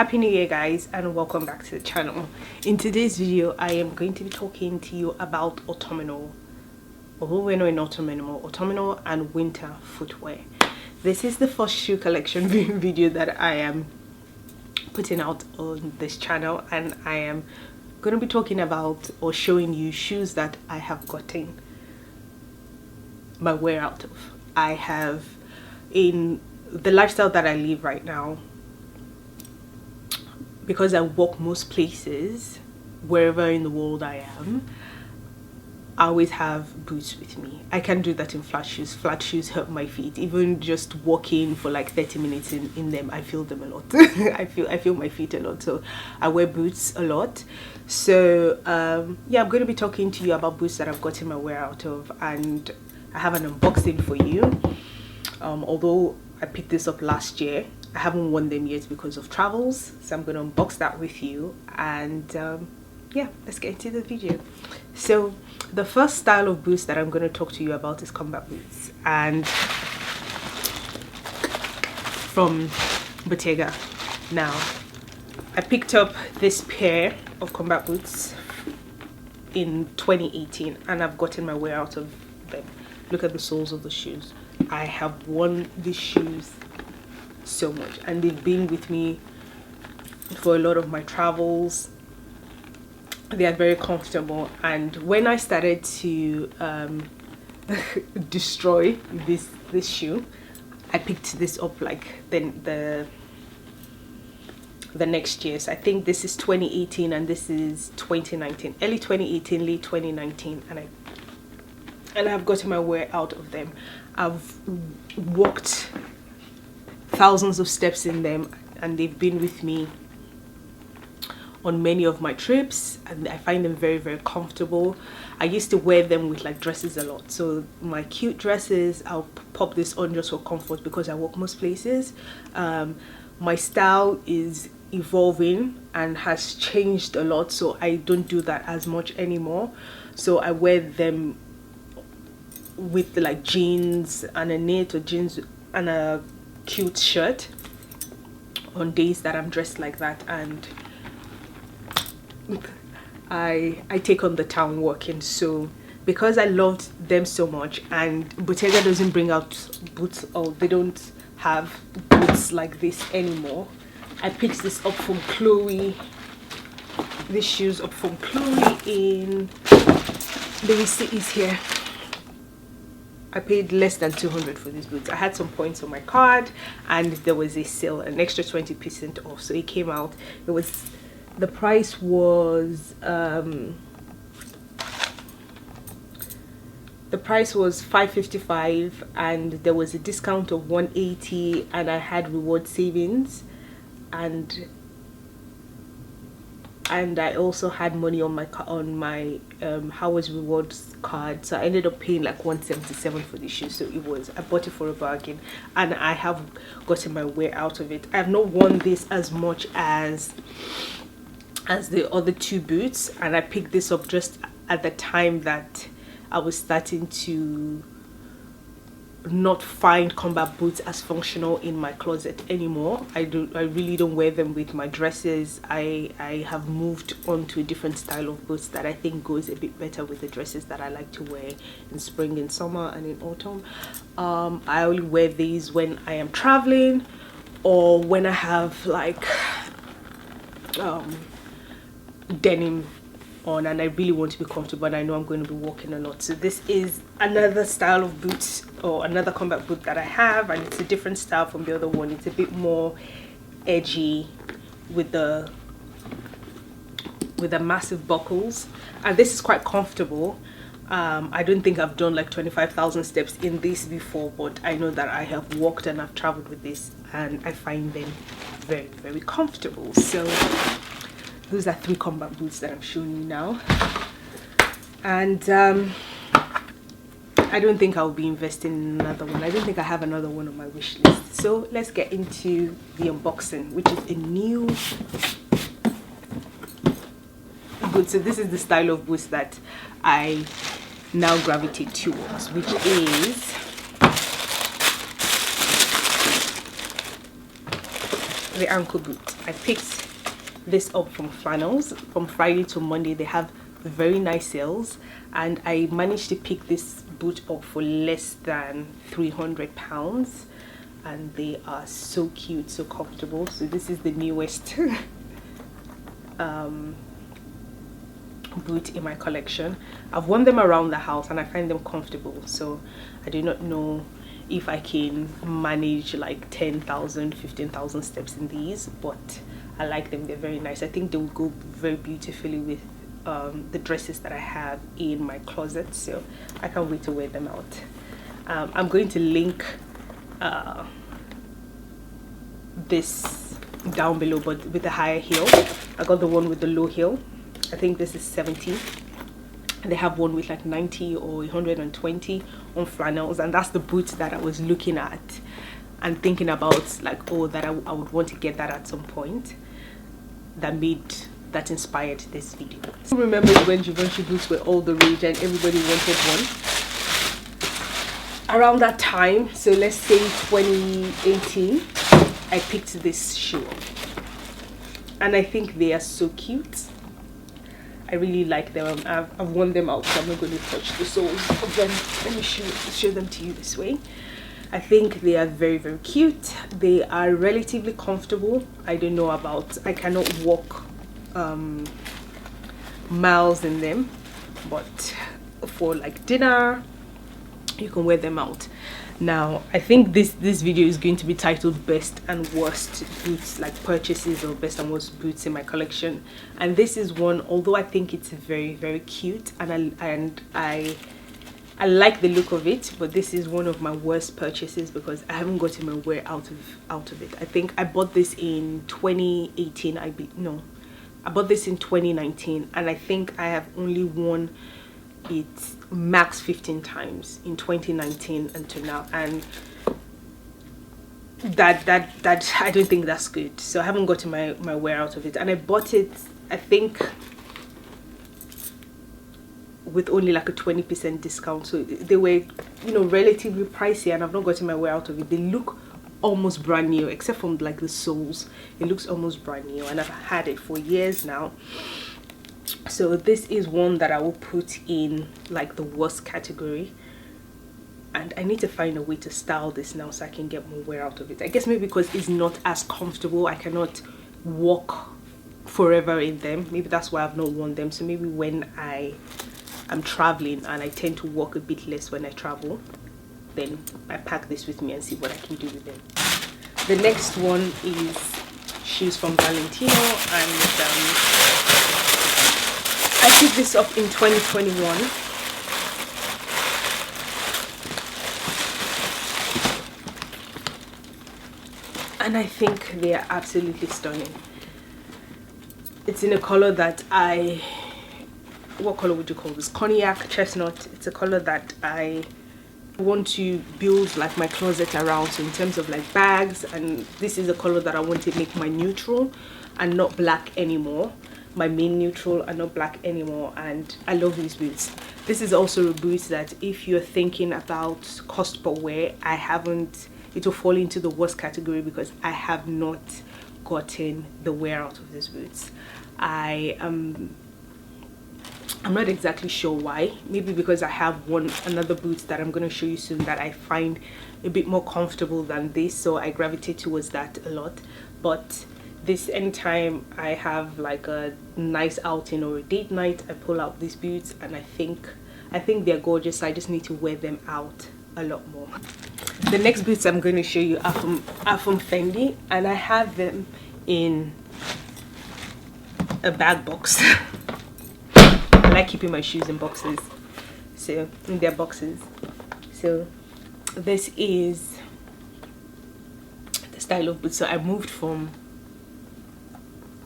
Happy New Year, guys, and welcome back to the channel. In today's video I am going to be talking to you about autumnal, although we're not in autumn anymore, autumnal and winter footwear. This is the first shoe collection video that I am putting out on this channel, and I am going to be talking about or showing you shoes that I have gotten my wear out of. I have, in the lifestyle that I live right now, because I walk most places, wherever in the world I am, I always have boots with me. I can't do that in flat shoes. Flat shoes hurt my feet. Even just walking for like 30 minutes in them, I feel them a lot. I feel my feet a lot, so I wear boots a lot. So yeah, I'm going to be talking to you about boots that I've gotten my wear out of, and I have an unboxing for you. Although I picked this up last year, I haven't worn them yet because of travels, so I'm going to unbox that with you, and yeah, let's get into the video. So the first style of boots that I'm going to talk to you about is combat boots, and from Bottega. Now, I picked up this pair of combat boots in 2018 and I've gotten my wear out of them. Look at the soles of the shoes. I have worn these shoes so much, and they've been with me for a lot of my travels. They are very comfortable, and when I started to destroy this shoe, I picked this up like the next year. So I think this is 2018 and this is 2019, early 2018, late 2019, and I've gotten my wear out of them. I've walked thousands of steps in them, and they've been with me on many of my trips, and I find them very, very comfortable. I used to wear them with like dresses a lot, so my cute dresses, I'll pop this on just for comfort because I walk most places. My style is evolving and has changed a lot, so I don't do that as much anymore. So I wear them with like jeans and a knit, or jeans and a cute shirt on days that I'm dressed like that, and I take on the town walking. So because I loved them so much, and Bottega doesn't bring out boots, or they don't have boots like this anymore, I picked this up from Chloe, these shoes up from Chloe in, the receipt is here. I paid less than 200 for these boots. I had some points on my card, and there was a sale, an extra 20% off, so it came out. It was, the price was $555, and there was a discount of $180, and I had reward savings, and I also had money on my Howard's rewards card, so I ended up paying like $177 for this shoe. So I bought it for a bargain, and I have gotten my wear out of it. I have not worn this as much as the other two boots, and I picked this up just at the time that I was starting to not find combat boots as functional in my closet anymore. I really don't wear them with my dresses. I have moved on to a different style of boots that I think goes a bit better with the dresses that I like to wear in spring, in summer, and in autumn. I only wear these when I am traveling, or when I have like denim on and I really want to be comfortable, and I know I'm going to be walking a lot. So this is another style of boots, or another combat boot that I have, and it's a different style from the other one. It's a bit more edgy with the massive buckles, and this is quite comfortable. I don't think I've done like 25,000 steps in this before, but I know that I have walked and I've traveled with this, and I find them very, very comfortable. So those are 3 combat boots that I'm showing you now, and I don't think I'll be investing in another one. I don't think I have another one on my wish list. So let's get into the unboxing, which is a new boot. So this is the style of boots that I now gravitate towards, which is the ankle boot. I picked this up from Flannels. From Friday to Monday they have very nice sales, and I managed to pick this boot up for less than £300, and they are so cute, so comfortable. So this is the newest boot in my collection. I've worn them around the house and I find them comfortable, so I do not know if I can manage like 10,000 15,000 steps in these, but I like them. They're very nice. I think they will go very beautifully with the dresses that I have in my closet, so I can't wait to wear them out. I'm going to link this down below, but with the higher heel. I got the one with the low heel. I think this is 70, and they have one with like 90 or 120 on Flannels, and that's the boot that I was looking at and thinking about, like, oh, that I would want to get that at some point. That inspired this video. I remember when Givenchy boots were all the rage and everybody wanted one around that time. So let's say 2018, I picked this shoe up, and I think they are so cute. I really like them. I've worn them out, so I'm not going to touch the soles of them. Let me show them to you this way. I think they are very, very cute. They are relatively comfortable. I don't know about, I cannot walk miles in them, but for like dinner you can wear them out. Now I think this video is going to be titled best and worst boots, like purchases or best and worst boots in my collection, and this is one, although I think it's very, very cute and I like the look of it, but this is one of my worst purchases because I haven't gotten my wear out of it. I think I bought this in 2018. I bought this in 2019, and I think I have only worn it max 15 times in 2019 until now, and that I don't think that's good. So I haven't gotten my wear out of it, and I bought it, I think, with only like a 20% discount, so they were, you know, relatively pricey, and I've not gotten my wear out of it. They look almost brand new, except from like the soles. It looks almost brand new, and I've had it for years now. So this is one that I will put in like the worst category, and I need to find a way to style this now so I can get more wear out of it. I guess maybe because it's not as comfortable, I cannot walk forever in them. Maybe that's why I've not worn them. So maybe when I'm traveling, and I tend to walk a bit less when I travel, then I pack this with me and see what I can do with them. The next one is shoes from Valentino, and I picked this up in 2021, and I think they are absolutely stunning. It's in a color that what color would you call this? Cognac chestnut. It's a color that I want to build like my closet around. So in terms of like bags, and this is a color that I want to make my neutral and not black anymore. My main neutral and not black anymore, and I love these boots. This is also a boot that if you're thinking about cost per wear, it will fall into the worst category because I have not gotten the wear out of these boots. I'm not exactly sure why. Maybe because I have another boot that I'm going to show you soon that I find a bit more comfortable than this, so I gravitate towards that a lot. But this, anytime I have like a nice outing or a date night, I pull out these boots, and I think they're gorgeous. I just need to wear them out a lot more. The next boots I'm going to show you are from Fendi, and I have them in a bag box. I like keeping my shoes in boxes, so in their boxes. So this is the style of boots. So I moved from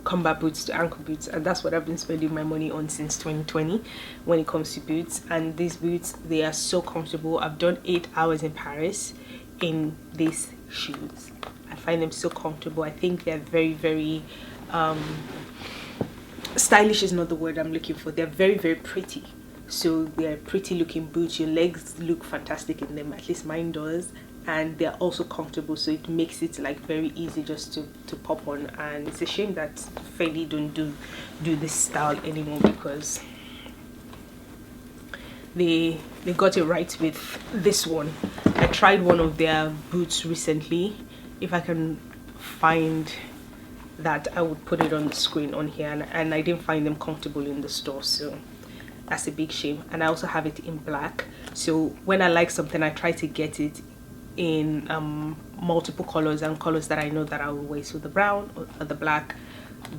combat boots to ankle boots, and that's what I've been spending my money on since 2020 when it comes to boots. And these boots, they are so comfortable. I've done 8 hours in Paris in these shoes. I find them so comfortable. I think they're very, very stylish is not the word I'm looking for. They're very, very pretty. So they're pretty looking boots. Your legs look fantastic in them, at least mine does. and they're also comfortable, so it makes it like very easy just to pop on. And it's a shame that Fendi don't do this style anymore, because they got it right with this one. I tried one of their boots recently. If I can find that, I would put it on the screen on here, and I didn't find them comfortable in the store, so that's a big shame. And I also have it in black, so when I like something, I try to get it in multiple colors, and colors that I know that I will wear. So the brown or the black,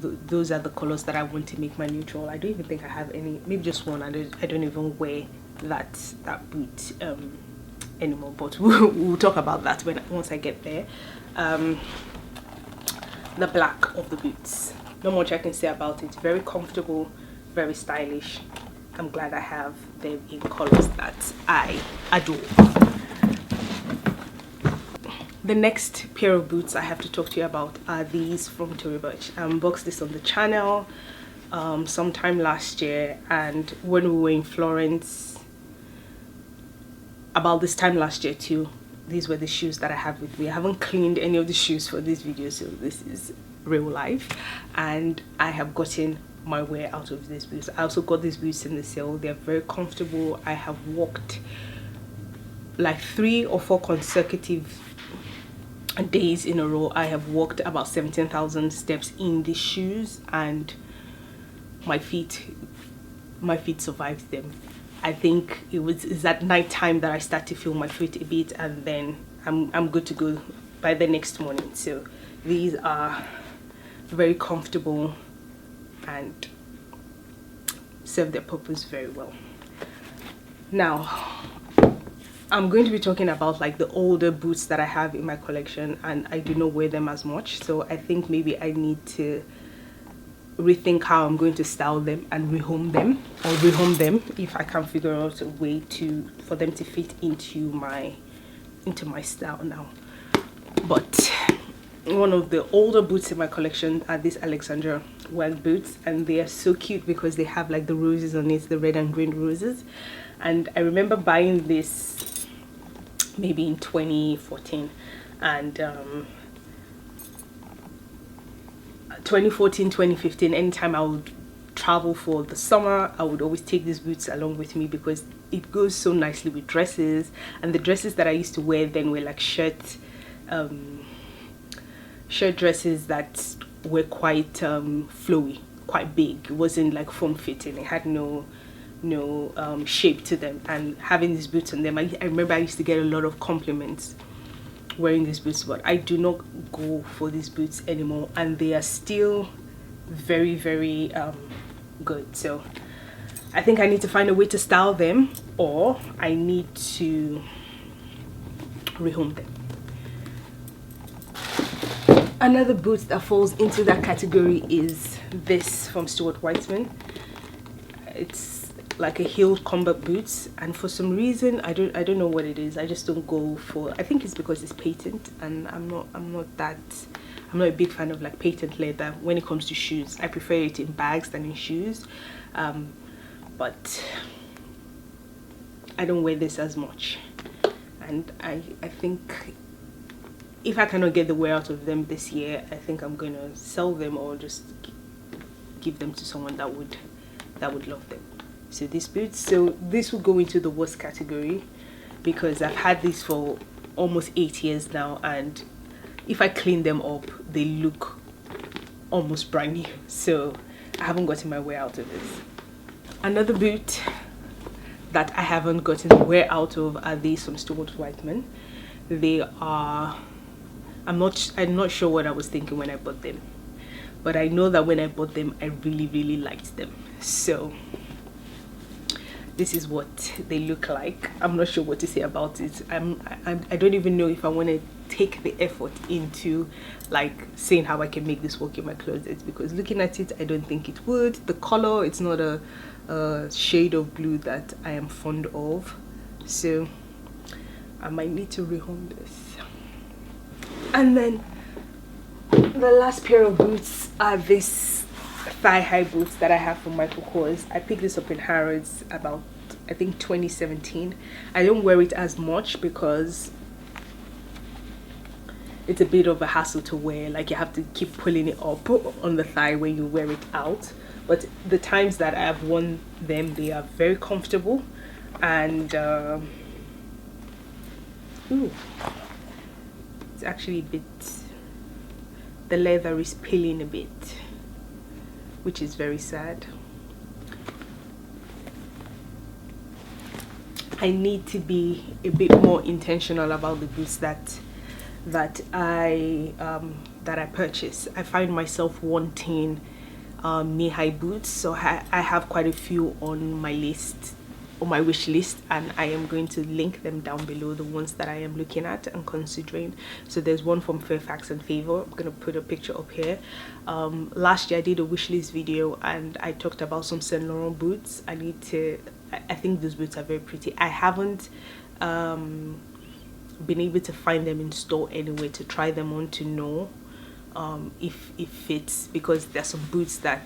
those are the colors that I want to make my neutral. I don't even think I have any, maybe just one. I don't even wear that boot anymore, but we'll talk about that once I get there. The black of the boots, not much I can say about it. Very comfortable, very stylish. I'm glad I have them in colors that I adore. The next pair of boots I have to talk to you about are these from Tory Burch. I unboxed this on the channel sometime last year, and when we were in Florence about this time last year too, these were the shoes that I have with me. I haven't cleaned any of the shoes for this video, so this is real life, and I have gotten my wear out of these boots. I also got these boots in the sale. They're very comfortable. I have walked like 3 or 4 consecutive days in a row. I have walked about 17,000 steps in these shoes, and my feet survived them. I think it's at night time that I start to feel my feet a bit, and then I'm good to go by the next morning. So these are very comfortable and serve their purpose very well. Now I'm going to be talking about like the older boots that I have in my collection, and I do not wear them as much, so I think maybe I need to rethink how I'm going to style them and rehome them if I can figure out a way for them to fit into my style now. But one of the older boots in my collection are these Alexandra wang boots, and they are so cute because they have like the roses on it, the red and green roses. And I remember buying this maybe in 2014, and 2014, 2015, anytime I would travel for the summer, I would always take these boots along with me because it goes so nicely with dresses. And the dresses that I used to wear then were like shirt dresses that were quite flowy, quite big. It wasn't like form fitting. It had no shape to them. And having these boots on them, I remember I used to get a lot of compliments wearing these boots, but I do not go for these boots anymore, and they are still very, very good. So I think I need to find a way to style them, or I need to rehome them. Another boot that falls into that category is this from Stuart Weitzman. It's like a heeled combat boots, and for some reason I don't know what it is, I just don't go for. I think it's because it's patent, and I'm not a big fan of like patent leather when it comes to shoes. I prefer it in bags than in shoes, but I don't wear this as much, and I think if I cannot get the wear out of them this year, I think I'm gonna sell them or just give them to someone that would love them. So these boots, so this will go into the worst category because I've had these for almost 8 years now, and if I clean them up, they look almost brand new. So I haven't gotten my way out of this. Another boot that I haven't gotten the wear out of are these from Stuart Weitzman. They are, I'm not sure what I was thinking when I bought them, but I know that when I bought them, I really liked them. So this is what they look like. I'm not sure what to say about it. I don't even know if I want to take the effort into like saying how I can make this work in my closet, because looking at it, I don't think it would. The color, it's not a shade of blue that I am fond of, so I might need to rehome this. And then the last pair of boots are this thigh-high boots that I have from Micheal Kors. I picked this up in Harrods about, I think, 2017. I don't wear it as much because it's a bit of a hassle to wear. Like, you have to keep pulling it up on the thigh when you wear it out. But the times that I have worn them, they are very comfortable. And ooh, it's actually a bit, the leather is peeling a bit, which is very sad. I need to be a bit more intentional about the boots that I purchase. I find myself wanting knee-high boots, so I have quite a few on my list, on my wish list, and I am going to link them down below, the ones that I am looking at and considering. So there's one from Fairfax and Favor. I'm gonna put a picture up here. Last year I did a wish list video and I talked about some Saint Laurent boots. I think those boots are very pretty. I haven't been able to find them in store anyway to try them on to know if it fits, because there's some boots that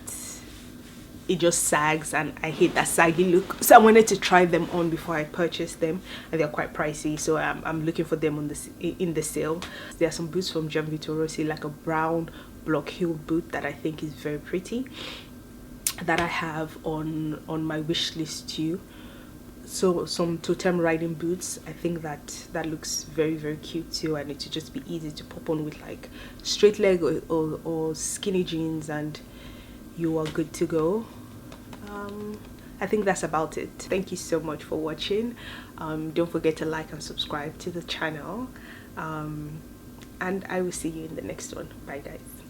it just sags and I hate that saggy look. So I wanted to try them on before I purchase them, and they're quite pricey, so I'm looking for them on in the sale. There are some boots from Givenchy, like a brown block heel boot that I think is very pretty, that I have on my wish list too. So some totem riding boots, I think that looks very, very cute too, and it to just be easy to pop on with like straight leg or skinny jeans, and you are good to go. I think that's about it. Thank you so much for watching. Don't forget to like and subscribe to the channel, and I will see you in the next one. Bye guys.